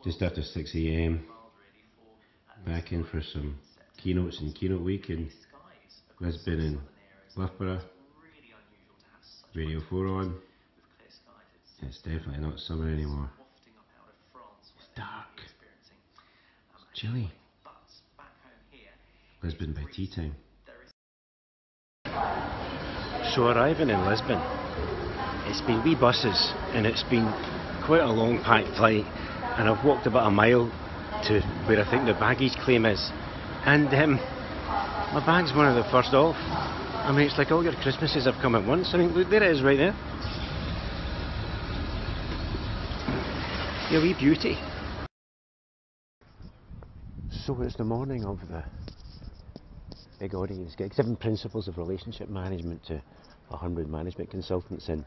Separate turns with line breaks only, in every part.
Just after 6 AM, back in for some keynotes and keynote week in Lisbon and Loughborough. Radio 4 on. It's definitely not summer anymore. It's dark. It's chilly. Lisbon by tea time. So arriving in Lisbon, it's been wee buses and it's been quite a long packed flight, and I've walked about a mile to where I think the baggage claim is, and my bag's one of the first off. I mean, it's like all your Christmases have come at once. I mean, look, there it is right there. Your wee beauty. So it's the morning of the big audience gig, 7 principles of relationship management to 100 management consultants in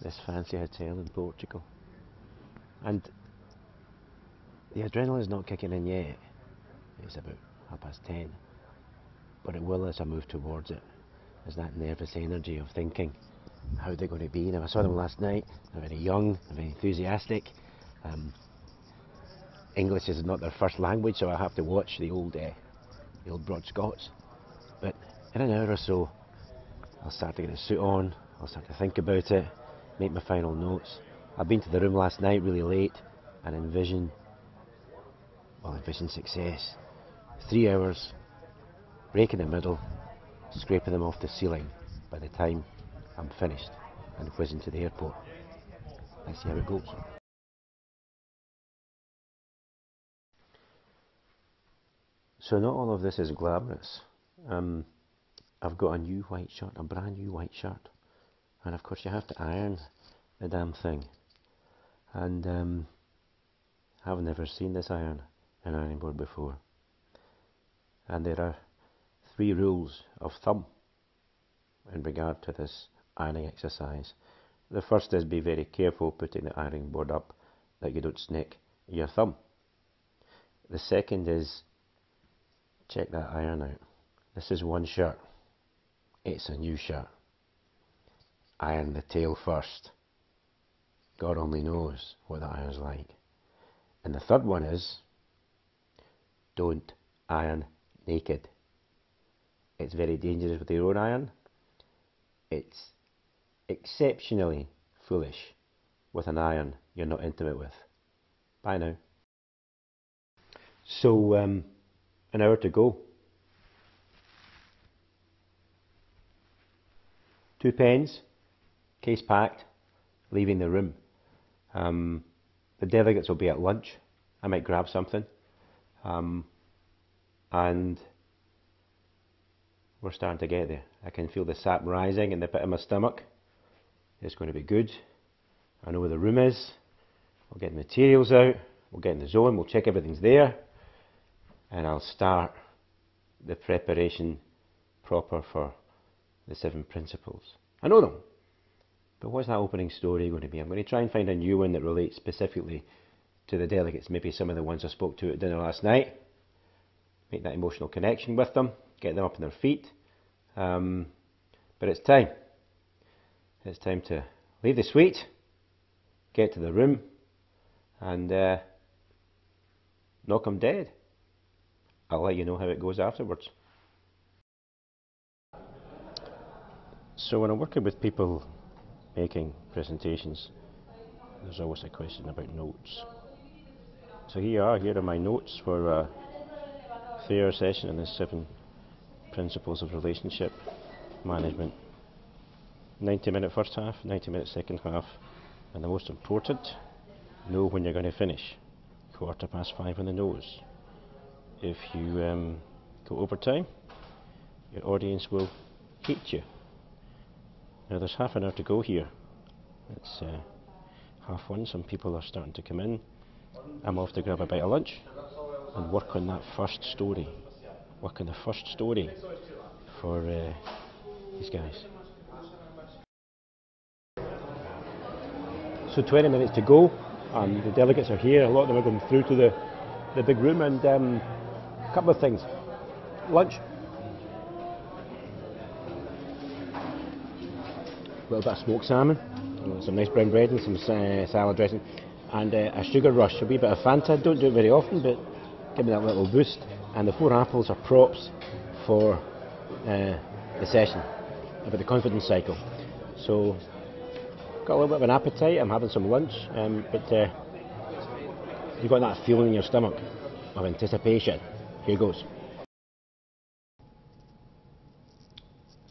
this fancy hotel in Portugal. And the adrenaline's not kicking in yet. It's about 10:30. But it will as I move towards it. There's that nervous energy of thinking, how are they going to be? Now, I saw them last night. They're very young, they're very enthusiastic. English is not their first language, so I have to watch the old Broad Scots. But in an hour or so, I'll start to get a suit on, I'll start to think about it, make my final notes. I've been to the room last night really late and envision success. 3 hours, break in the middle, scraping them off the ceiling by the time I'm finished and whizzing to the airport. Let's see how it goes. So not all of this is glamorous. I've got a new white shirt, a brand new white shirt, and of course you have to iron the damn thing. And I've never seen this an ironing board before. And there are 3 rules of thumb in regard to this ironing exercise. The first is be very careful putting the ironing board up that you don't snake your thumb. The second is check that iron out. This is one shirt. It's a new shirt. Iron the tail first. God only knows what the iron's like. And the third one is don't iron naked. It's very dangerous with your own iron. It's exceptionally foolish with an iron you're not intimate with. Bye now. So, an hour to go. 2 pens, case packed, leaving the room. The delegates will be at lunch. I might grab something. And we're starting to get there. I can feel the sap rising in the pit of my stomach. It's going to be good. I know where the room is. We'll get the materials out. We'll get in the zone. We'll check everything's there. And I'll start the preparation proper for the 7 principles. I know them. But what's that opening story going to be? I'm going to try and find a new one that relates specifically to the delegates. Maybe some of the ones I spoke to at dinner last night. Make that emotional connection with them. Get them up on their feet. But it's time. It's time to leave the suite. Get to the room. And knock them dead. I'll let you know how it goes afterwards. So when I'm working with people making presentations, there's always a question about notes. So here are my notes for a 3-hour session in the 7 principles of relationship management. 90-minute first half, 90-minute second half, and the most important, know when you're going to finish. 5:15 on the nose. If you go overtime, your audience will hate you. Now there's half an hour to go here. It's 1:30. Some people are starting to come in. I'm off to grab a bite of lunch and work on that first story. Work on the first story for these guys. So 20 minutes to go. The delegates are here. A lot of them are going through to the big room, and a couple of things. Lunch. A little bit of smoked salmon, some nice brown bread and some salad dressing. and a sugar rush, a wee bit of Fanta. Don't do it very often, but give me that little boost. And the 4 apples are props for the session, about the confidence cycle. So, got a little bit of an appetite. I'm having some lunch, but you've got that feeling in your stomach of anticipation. Here goes.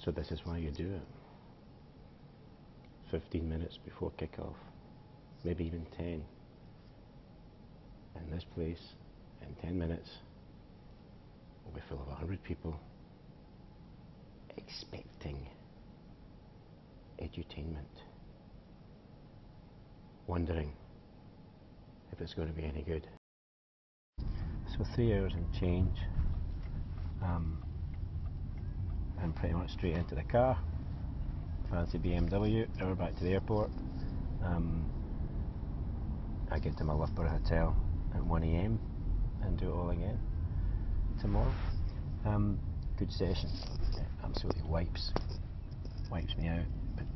So this is why you do it. 15 minutes before kickoff, maybe even 10. In this place, in 10 minutes, we'll be full of 100 people expecting edutainment, wondering if it's going to be any good. So 3 hours and change, and pretty much straight into the car. Fancy BMW, hour back to the airport. I get to my Loughborough hotel at 1 AM and do it all again tomorrow. Good session. Absolutely wipes me out, but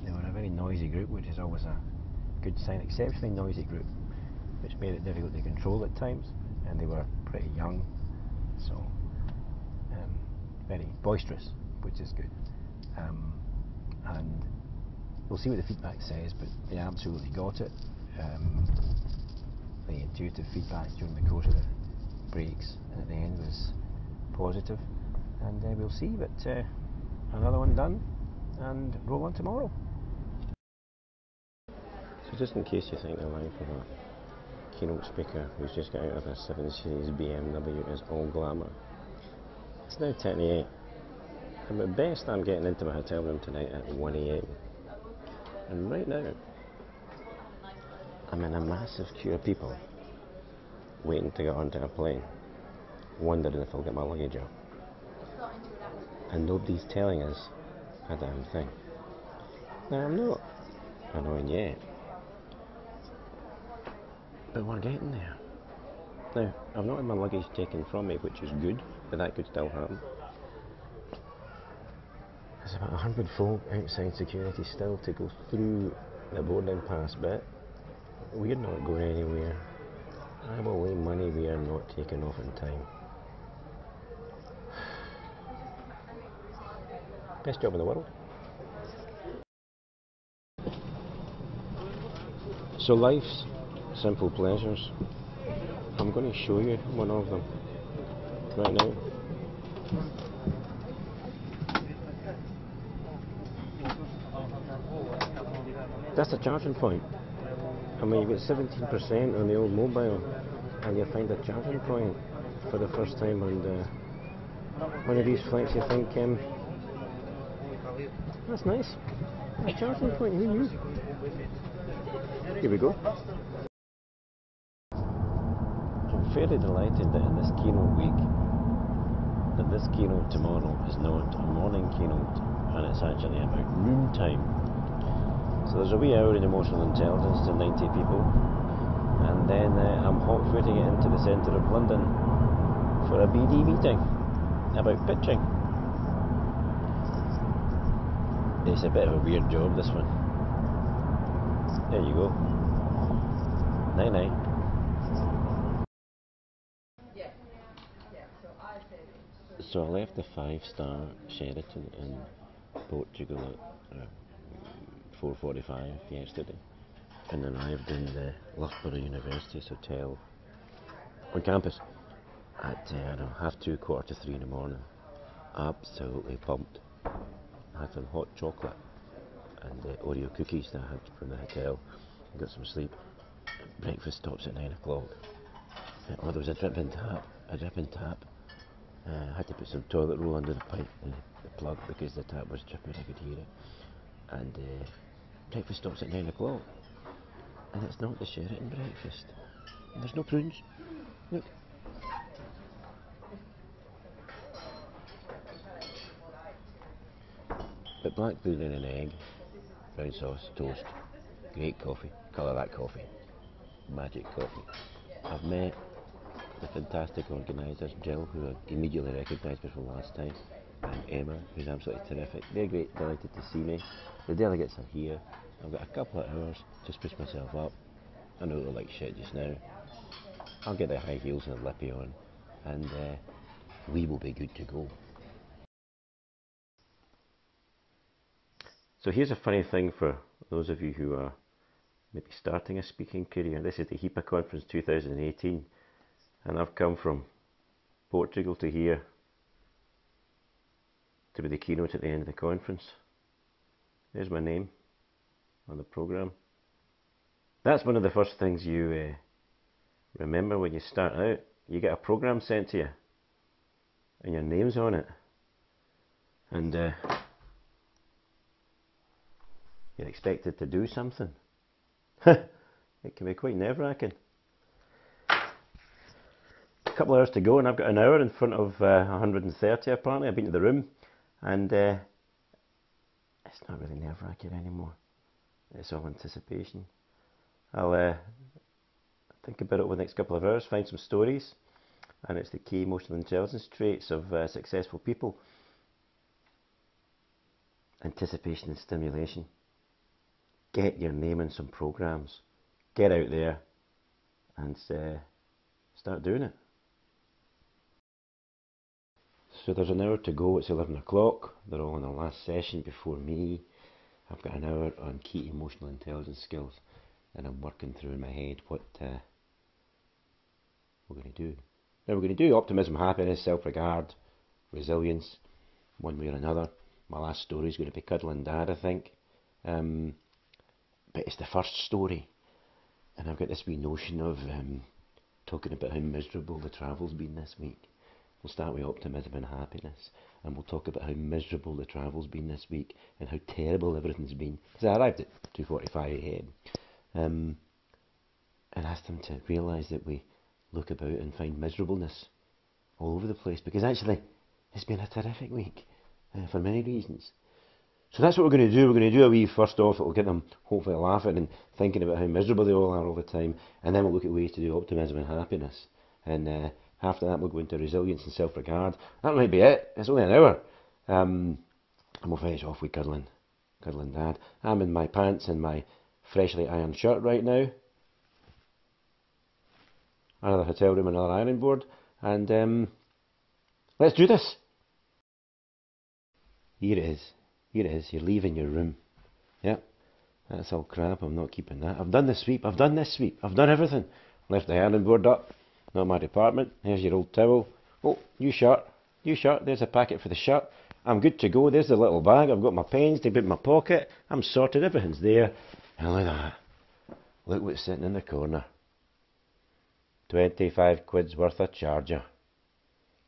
they were a very noisy group, which is always a good sign. Exceptionally noisy group, which made it difficult to control at times, and they were pretty young, so very boisterous, which is good. And we'll see what the feedback says, but they absolutely got it. The intuitive feedback during the course of the breaks and at the end was positive, and we'll see. But another one done, and roll on tomorrow. So just in case you think the life of a keynote speaker who's just got out of a 7 Series BMW is all glamour, it's now 10:08. And at best I'm getting into my hotel room tonight at 1 AM. And right now, I'm in a massive queue of people waiting to get onto a plane, wondering if I'll get my luggage out. And nobody's telling us a damn thing. Now, I'm not annoying yet, but we're getting there. Now, I've not had my luggage taken from me, which is good, but that could still happen. There's about 100 folk outside security still to go through the boarding pass bit. We're not going anywhere. I will lay money we are not taking off in time. Best job in the world. So life's simple pleasures. I'm going to show you one of them right now. That's a charging point. I mean, you've got 17% on the old mobile, and you find a charging point for the first time on one of these flights. You think, that's nice. A charging point, who knew? Here we go. I'm fairly delighted that in this keynote week, that this keynote tomorrow is not a morning keynote, and it's actually about noon time. So there's a wee hour in emotional intelligence to 90 people, and then I'm hot-footing it into the centre of London for a BD meeting about pitching. It's a bit of a weird job, this one. There you go. Night-night. So I left the 5-star Sheraton in Portugal at 4:45 yesterday, and arrived in the Loughborough University's hotel on campus at 2:30, 2:45 in the morning. Absolutely pumped. I had some hot chocolate and Oreo cookies that I had from the hotel. Got some sleep. Breakfast stops at 9 o'clock. Oh, there was a dripping tap. I had to put some toilet roll under the pipe, the plug, because the tap was dripping. I could hear it. And breakfast stops at 9 o'clock, and it's not the Sheraton breakfast. And there's no prunes. Look. But black pudding and an egg, brown sauce, toast, great coffee. Colour that coffee. Magic coffee. I've met the fantastic organisers, Jill, who I immediately recognised me from last time, and Emma, who's absolutely terrific. They're great, delighted to see me. The delegates are here. I've got a couple of hours to spruce myself up, I know it look like shit just now. I'll get the high heels and the lippy on, and we will be good to go. So here's a funny thing for those of you who are maybe starting a speaking career. This is the HIPA conference 2018, and I've come from Portugal to here to be the keynote at the end of the conference. There's my name on the programme. That's one of the first things you remember when you start out. You get a programme sent to you and your name's on it, and you're expected to do something. It can be quite nerve-wracking. A couple of hours to go and I've got an hour in front of 130 apparently. I've been to the room, and it's not really nerve-wracking anymore. It's all anticipation. I'll think about it over the next couple of hours, find some stories, and it's the key emotional intelligence traits of successful people. Anticipation and stimulation. Get your name in some programs. Get out there and start doing it. So there's an hour to go. It's 11 o'clock. They're all in the last session before me. I've got an hour on key emotional intelligence skills, and I'm working through in my head what we're going to do. Now we're going to do optimism, happiness, self-regard, resilience, one way or another. My last story is going to be cuddling dad, I think. But it's the first story, and I've got this wee notion of talking about how miserable the travel's been this week. We'll start with optimism and happiness, and we'll talk about how miserable the travel's been this week and how terrible everything's been. Because I arrived at 2:45 AM, and asked them to realise that we look about and find miserableness all over the place, because actually it's been a terrific week for many reasons. So that's what we're going to do. We're going to do a wee first off that will get them hopefully laughing and thinking about how miserable they all are all the time, and then we'll look at ways to do optimism and happiness, and after that we'll go into resilience and self-regard. That might be it. It's only an hour, and we'll finish off with cuddling dad. I'm in my pants and my freshly ironed shirt right now. Another hotel room, another ironing board, and let's do this. Here it is. Here it is. You're leaving your room. Yep, that's all crap. I'm not keeping that. I've done the sweep. I've done this sweep. I've done everything. Left the ironing board up. Not my department. Here's your old towel. Oh, new shirt. New shirt. There's a packet for the shirt. I'm good to go. There's the little bag. I've got my pens to put in my pocket. I'm sorted. Everything's there. And look at that. Look what's sitting in the corner. 25 quid's worth of charger.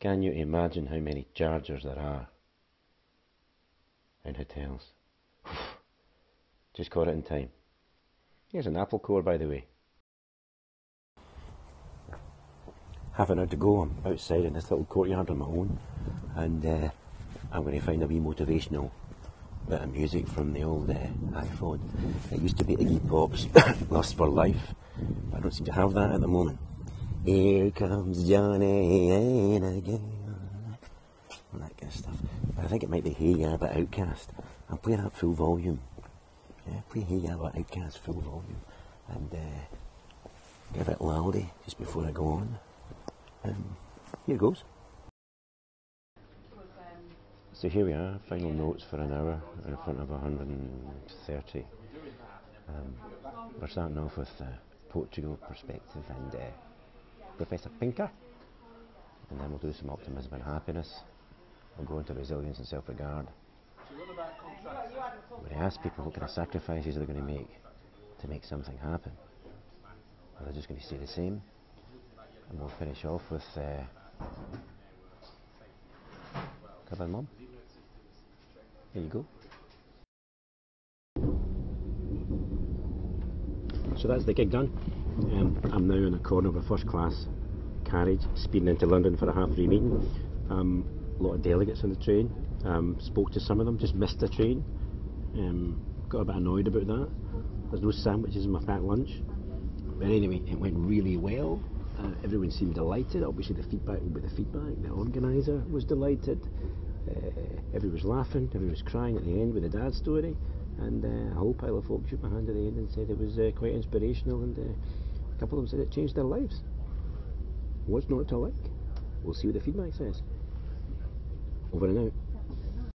Can you imagine how many chargers there are in hotels? Just caught it in time. Here's an apple core, by the way. Half an hour to go. I'm outside in this little courtyard on my own, and I'm going to find a wee motivational bit of music from the old iPhone. It used to be Iggy Pop's Lust for Life, but I don't seem to have that at the moment. Here comes Johnny and again, all that kind of stuff. But I think it might be Hey Ya by Outcast. I'm playing at full volume. Yeah, play Hey Ya by Outcast full volume, and give it loudy just before I go on. Here goes. So here we are, final notes for an hour in front of 130. We're starting off with Portugal perspective and Professor Pinker, and then we'll do some optimism and happiness. We'll go into resilience and self-regard. When I ask people what kind of sacrifices they're going to make something happen, are they just going to stay the same? And we'll finish off with Cover Mum. There you go. So that's the gig done. I'm now in a corner of a first class carriage speeding into London for a half-free meeting. A lot of delegates on the train. Spoke to some of them, just missed the train. Got a bit annoyed about that. There's no sandwiches in my packed lunch. But anyway, it went really well. Everyone seemed delighted. Obviously the feedback will be the feedback. The organiser was delighted. Everyone was laughing, everyone was crying at the end with the dad story. and a whole pile of folk shook my hand at the end and said it was quite inspirational, and a couple of them said it changed their lives. What's not to like? We'll see what the feedback says. Over and out.